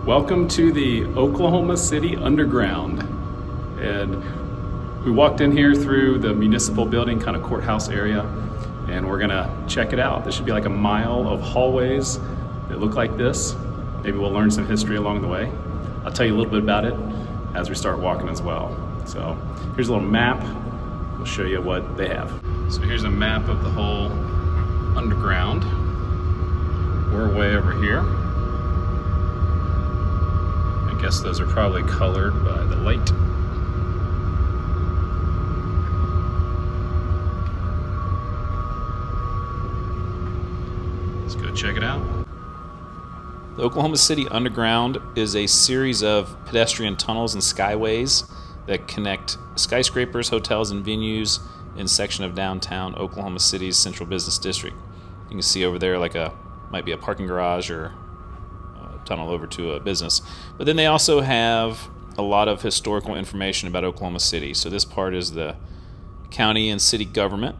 Welcome to the Oklahoma City Underground. And we walked in here through the municipal building, kind of courthouse area, and we're gonna check it out. There should be like a mile of hallways that look like this. Maybe we'll learn some history along the way. I'll tell you a little bit about it as we start walking as well. So here's a little map. We'll show you what they have. So here's a map of the whole underground. We're way over here. I guess those are probably colored by the light. Let's go check it out. The Oklahoma City Underground is a series of pedestrian tunnels and skyways that connect skyscrapers, hotels, and venues in a section of downtown Oklahoma City's central business district. You can see over there might be a parking garage or a tunnel over to a business. But then they also have a lot of historical information about Oklahoma City. So this part is the county and city government,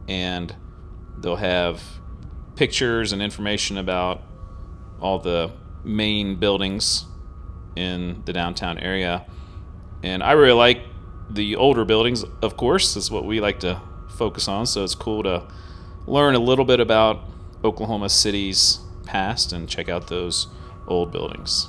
and they'll have pictures and information about all the main buildings in the downtown area. And I really like the older buildings, of course. That's what we like to focus on. So it's cool to learn a little bit about Oklahoma City's past and check out those old buildings.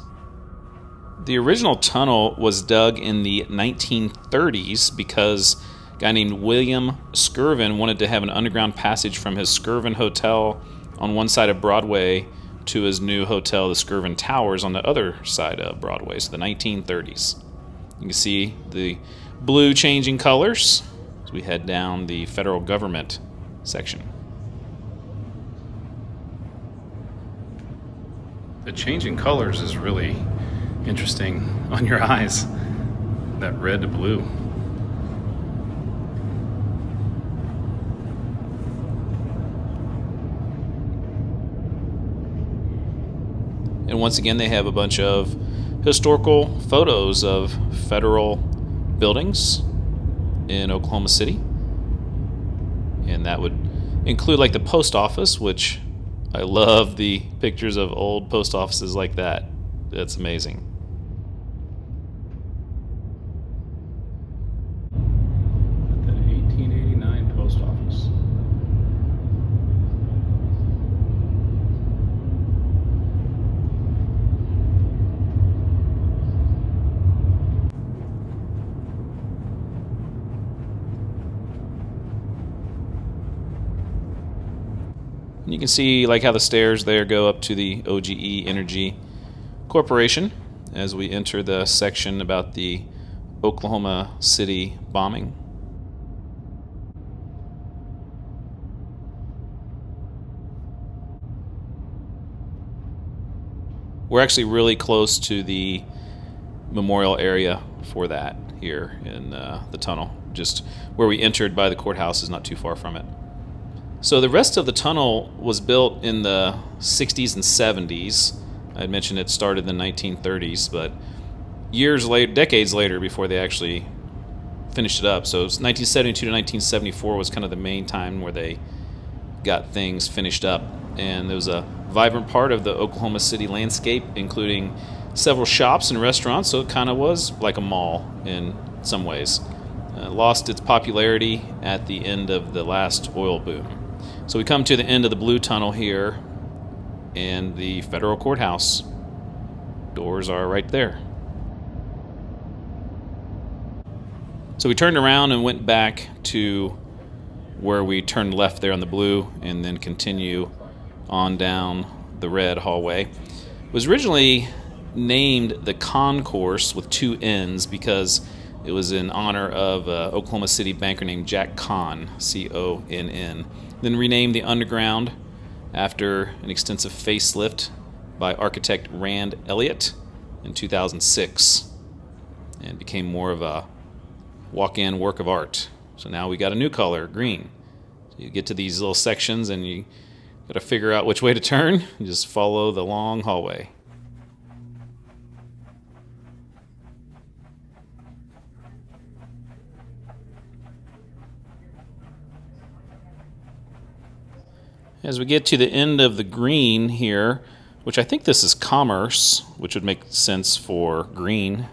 The original tunnel was dug in the 1930s because a guy named William Skirvin wanted to have an underground passage from his Skirvin Hotel on one side of Broadway to his new hotel, the Skirvin Towers, on the other side of Broadway, so the 1930s. You can see the blue changing colors as we head down the federal government section. The changing colors is really interesting on your eyes. That red to blue. And once again, they have a bunch of historical photos of federal buildings in Oklahoma City. And that would include like the post office, which I love the pictures of old post offices like that. That's amazing. That 1889 post office. And you can see like how the stairs there go up to the OGE Energy Corporation as we enter the section about the Oklahoma City bombing. We're actually really close to the memorial area for that here in the tunnel. Just where we entered by the courthouse is not too far from it. So the rest of the tunnel was built in the 60s and 70s. I had mentioned it started in the 1930s, but years later, decades later, before they actually finished it up. So it was 1972 to 1974 was kind of the main time where they got things finished up. And there was a vibrant part of the Oklahoma City landscape, including several shops and restaurants, so it kind of was like a mall in some ways. Lost its popularity at the end of the last oil boom. So we come to the end of the blue tunnel here, and the federal courthouse doors are right there. So we turned around and went back to where we turned left there on the blue and then continue on down the red hallway. It was originally named the Concourse with two N's because it was in honor of an Oklahoma City banker named Jack Conn, C-O-N-N. Then renamed the Underground after an extensive facelift by architect Rand Elliott in 2006, and became more of a walk-in work of art. So now we got a new color, green. So you get to these little sections and you got to figure out which way to turn. You just follow the long hallway. As we get to the end of the green here, which I think this is commerce, which would make sense for green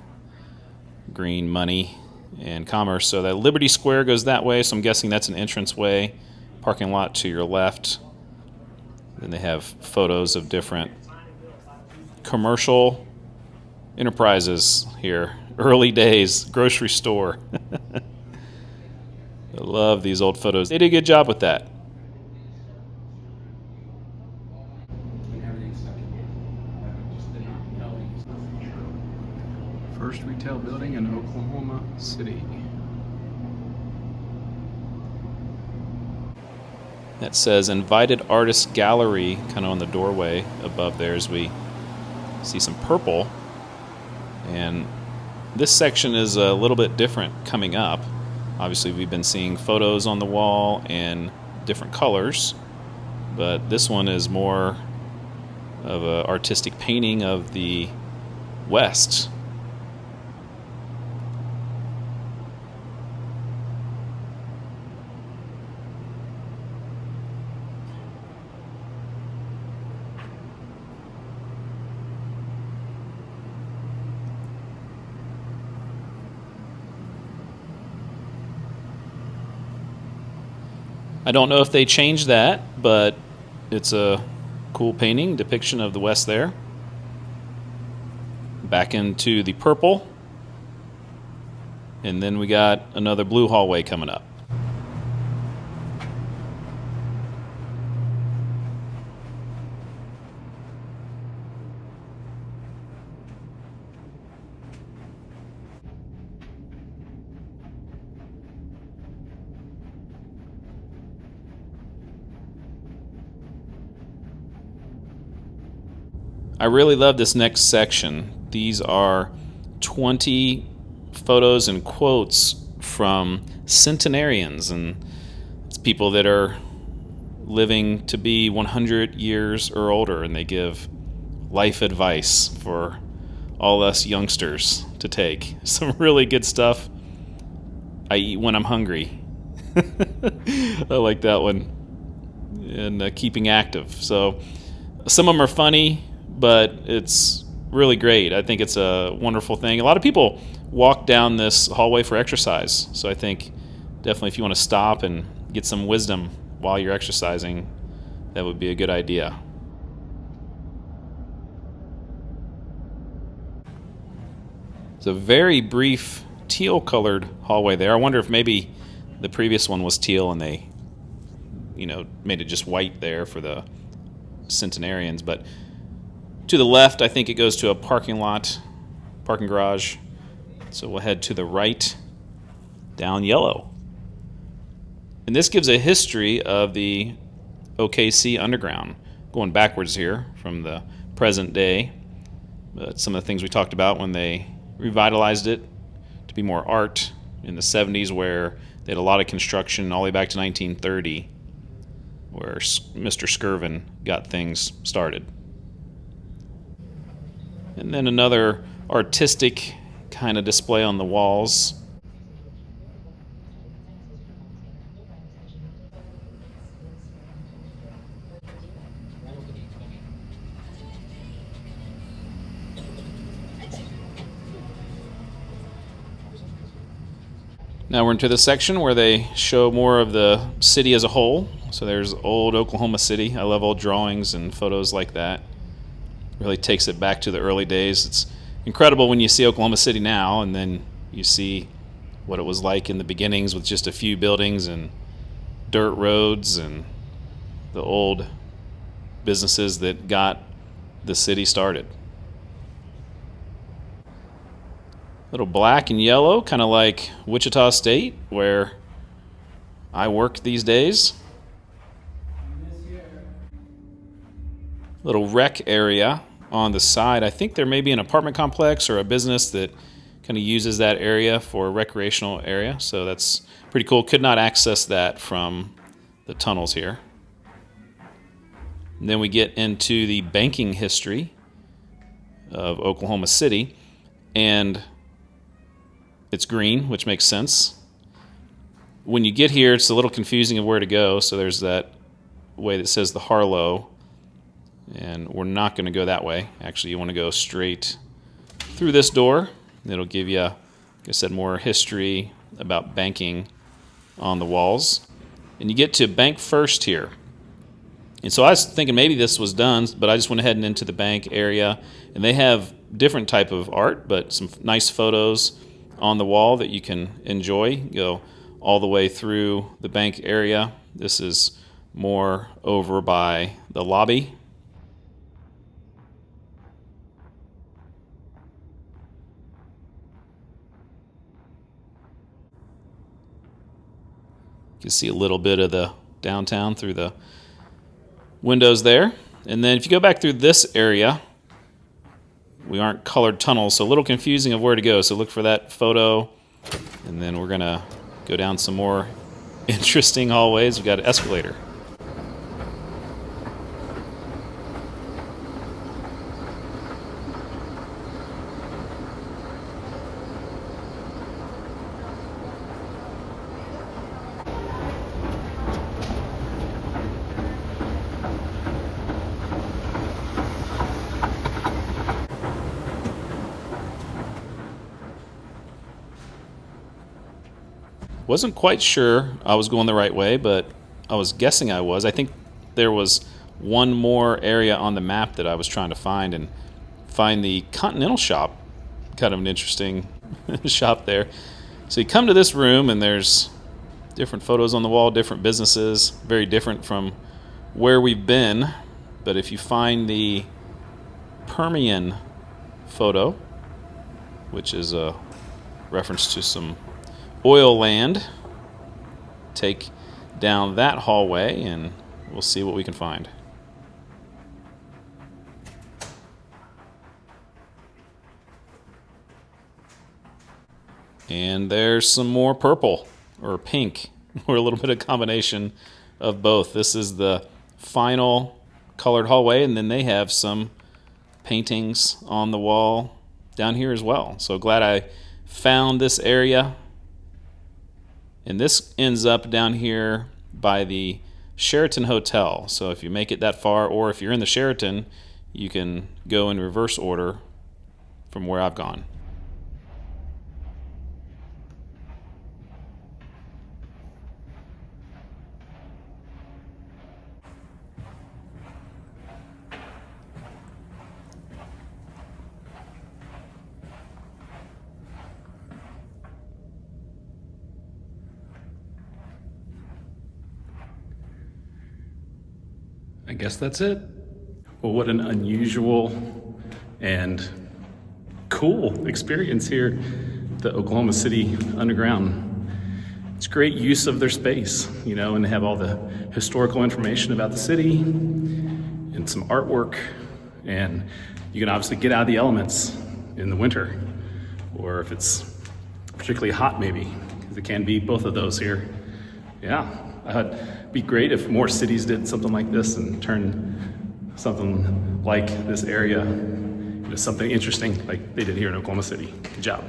money and commerce. So that Liberty Square goes that way, so I'm guessing that's an entranceway. Parking lot to your left. Then they have photos of different commercial enterprises here. Early days, grocery store. I love these old photos. They did a good job with that. First retail building in Oklahoma City. That says Invited Artist Gallery kind of on the doorway above there as we see some purple. And this section is a little bit different coming up. Obviously, we've been seeing photos on the wall in different colors, but this one is more of an artistic painting of the West. I don't know if they changed that, but it's a cool painting, depiction of the West there. Back into the purple. And then we got another blue hallway coming up. I really love this next section. These are 20 photos and quotes from centenarians, and it's people that are living to be 100 years or older, and they give life advice for all us youngsters to take. Some really good stuff. I eat when I'm hungry. I like that one. And keeping active. So some of them are funny, but it's really great. I think it's a wonderful thing. A lot of people walk down this hallway for exercise, so I think definitely if you want to stop and get some wisdom while you're exercising, that would be a good idea. It's a very brief teal-colored hallway there. I wonder if maybe the previous one was teal and they, made it just white there for the centenarians, but to the left, I think it goes to a parking garage. So we'll head to the right, down yellow. And this gives a history of the OKC underground, going backwards here from the present day. But some of the things we talked about when they revitalized it to be more art in the 70s, where they had a lot of construction all the way back to 1930, where Mr. Skirvin got things started. And then another artistic kind of display on the walls. Now we're into the section where they show more of the city as a whole. So there's old Oklahoma City. I love old drawings and photos like that. Really takes it back to the early days. It's incredible when you see Oklahoma City now, and then you see what it was like in the beginnings with just a few buildings and dirt roads and the old businesses that got the city started. Little black and yellow, kind of like Wichita State, where I work these days. Little rec area on the side. I think there may be an apartment complex or a business that kind of uses that area for a recreational area, so that's pretty cool. Could not access that from the tunnels here. And then we get into the banking history of Oklahoma City, and it's green, which makes sense. When you get here, it's a little confusing of where to go, so there's that way that says the Harlow. And we're not going to go that way. Actually, you want to go straight through this door. It'll give you, like I said, more history about banking on the walls. And you get to bank first here. And so I was thinking maybe this was done, but I just went ahead and into the bank area. And they have different type of art, but some nice photos on the wall that you can enjoy. Go all the way through the bank area. This is more over by the lobby. You can see a little bit of the downtown through the windows there. And then if you go back through this area, we aren't colored tunnels, so a little confusing of where to go. So look for that photo. And then we're going to go down some more interesting hallways. We've got an escalator. Wasn't quite sure I was going the right way, but I was guessing I was. I think there was one more area on the map that I was trying to find, and find the Continental shop. Kind of an interesting shop there. So you come to this room, and there's different photos on the wall, different businesses, very different from where we've been. But if you find the Permian photo, which is a reference to some oil land, take down that hallway and we'll see what we can find. And there's some more purple or pink or a little bit of combination of both. This is the final colored hallway, and then they have some paintings on the wall down here as well. So glad I found this area. And this ends up down here by the Sheraton Hotel. So if you make it that far, or if you're in the Sheraton, you can go in reverse order from where I've gone. I guess that's it. Well, what an unusual and cool experience here at the Oklahoma City Underground. It's great use of their space, and they have all the historical information about the city and some artwork. And you can obviously get out of the elements in the winter, or if it's particularly hot, maybe, because it can be both of those here. Yeah, it'd be great if more cities did something like this and turned something like this area into something interesting like they did here in Oklahoma City. Good job.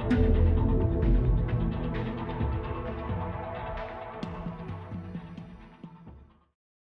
Thank you.